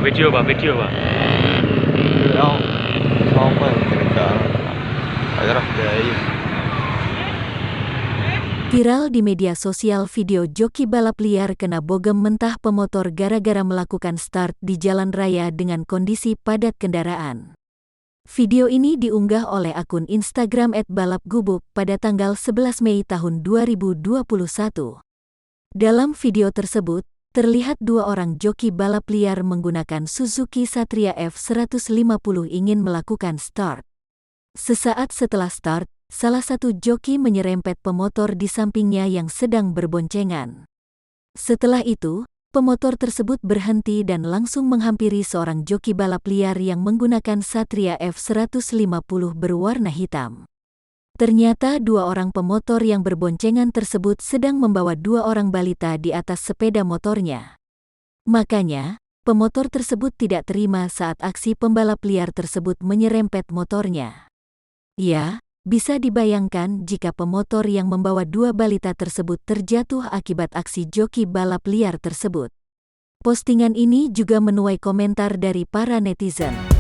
video pak. Ông không phải kerja. Agar gaya. Viral di media sosial video joki balap liar kena bogem mentah pemotor gara-gara melakukan start di jalan raya dengan kondisi padat kendaraan. Video ini diunggah oleh akun Instagram @balapgubuk pada tanggal 11 Mei tahun 2021. Dalam video tersebut, terlihat dua orang joki balap liar menggunakan Suzuki Satria F150 ingin melakukan start. Sesaat setelah start, salah satu joki menyerempet pemotor di sampingnya yang sedang berboncengan. Setelah itu, pemotor tersebut berhenti dan langsung menghampiri seorang joki balap liar yang menggunakan Satria F150 berwarna hitam. Ternyata dua orang pemotor yang berboncengan tersebut sedang membawa dua orang balita di atas sepeda motornya. Makanya, pemotor tersebut tidak terima saat aksi pembalap liar tersebut menyerempet motornya. Ya, bisa dibayangkan jika pemotor yang membawa dua balita tersebut terjatuh akibat aksi joki balap liar tersebut. Postingan ini juga menuai komentar dari para netizen.